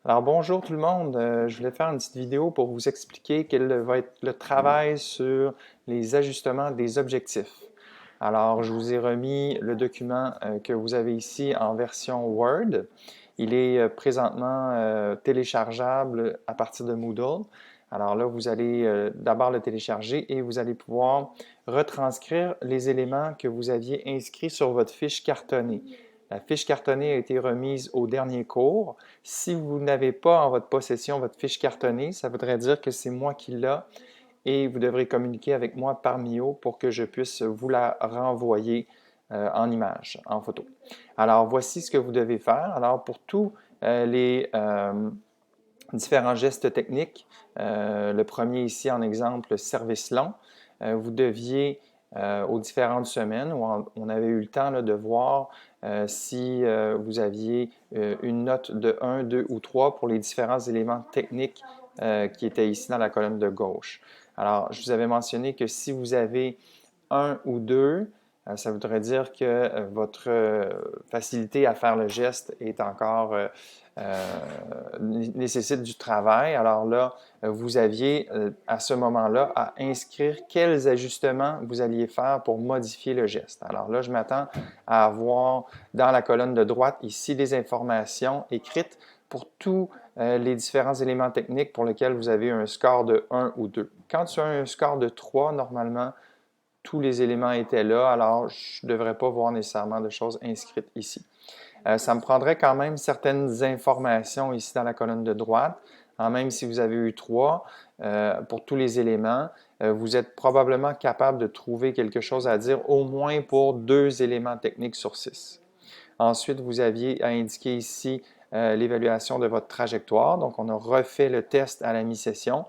Alors bonjour tout le monde. Je voulais faire une petite vidéo pour vous expliquer quel va être le travail sur les ajustements des objectifs. Alors je vous ai remis le document que vous avez ici en version Word. Il est présentement téléchargeable à partir de Moodle. Alors là, vous allez d'abord le télécharger et vous allez pouvoir retranscrire les éléments que vous aviez inscrits sur votre fiche cartonnée. La fiche cartonnée a été remise au dernier cours. Si vous n'avez pas en votre possession votre fiche cartonnée, ça voudrait dire que c'est moi qui l'ai et vous devrez communiquer avec moi par Mio pour que je puisse vous la renvoyer en image, en photo. Alors, voici ce que vous devez faire. Alors, pour tous les différents gestes techniques, le premier ici en exemple, service long, vous deviez aux différentes semaines où on avait eu le temps là, de voir si vous aviez une note de 1, 2 ou 3 pour les différents éléments techniques qui étaient ici dans la colonne de gauche. Alors, je vous avais mentionné que si vous avez 1 ou 2, ça voudrait dire que votre facilité à faire le geste est encore nécessite du travail. Alors là, vous aviez à ce moment-là à inscrire quels ajustements vous alliez faire pour modifier le geste. Alors là, je m'attends à avoir dans la colonne de droite ici des informations écrites pour tous les différents éléments techniques pour lesquels vous avez un score de 1 ou 2. Quand tu as un score de 3, normalement, tous les éléments étaient là, alors je ne devrais pas voir nécessairement de choses inscrites ici. Ça me prendrait quand même certaines informations ici dans la colonne de droite. Même si vous avez eu 3 pour tous les éléments, vous êtes probablement capable de trouver quelque chose à dire au moins pour 2 éléments techniques sur 6. Ensuite, vous aviez à indiquer ici l'évaluation de votre trajectoire. Donc, on a refait le test à la mi-session.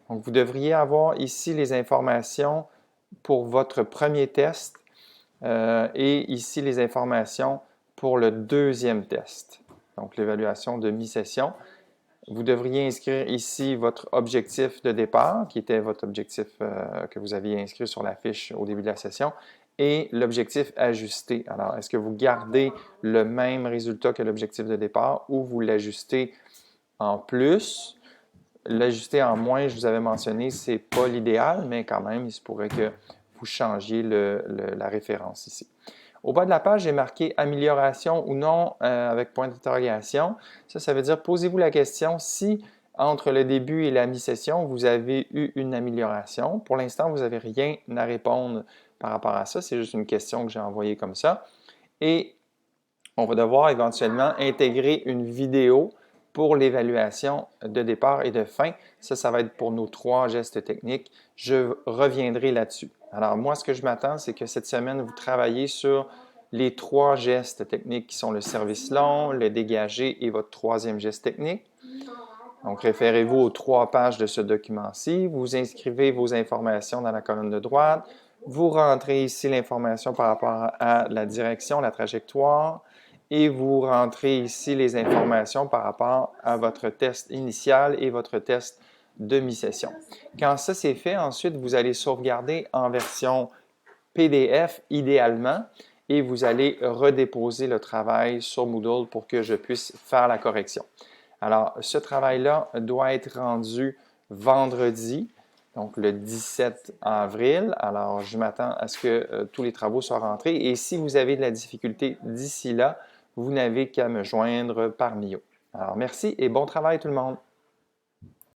Donc, vous devriez avoir ici les informations pour votre premier test et ici les informations pour le deuxième test. Donc, l'évaluation de mi-session. Vous devriez inscrire ici votre objectif de départ, qui était votre objectif que vous aviez inscrit sur la fiche au début de la session, et l'objectif ajusté. Alors, est-ce que vous gardez le même résultat que l'objectif de départ ou vous l'ajustez en plus? L'ajuster en moins, je vous avais mentionné, ce n'est pas l'idéal, mais quand même, il se pourrait que vous changiez la référence ici. Au bas de la page, j'ai marqué amélioration ou non avec point d'interrogation. Ça veut dire posez-vous la question si entre le début et la mi-session, vous avez eu une amélioration. Pour l'instant, vous n'avez rien à répondre par rapport à ça. C'est juste une question que j'ai envoyée comme ça. Et on va devoir éventuellement intégrer une vidéo pour l'évaluation de départ et de fin. Ça va être pour nos 3 gestes techniques. Je reviendrai là-dessus. Alors moi, ce que je m'attends, c'est que cette semaine, vous travaillez sur les 3 gestes techniques qui sont le service long, le dégagé et votre 3e geste technique. Donc, référez-vous aux 3 pages de ce document-ci. Vous inscrivez vos informations dans la colonne de droite. Vous rentrez ici l'information par rapport à la direction, la trajectoire, et vous rentrez ici les informations par rapport à votre test initial et votre test de mi-session. Quand ça c'est fait, ensuite, vous allez sauvegarder en version PDF idéalement et vous allez redéposer le travail sur Moodle pour que je puisse faire la correction. Alors, ce travail-là doit être rendu vendredi, donc le 17 avril. Alors, je m'attends à ce que tous les travaux soient rentrés. Et si vous avez de la difficulté d'ici là, vous n'avez qu'à me joindre par Mio. Alors, merci et bon travail tout le monde!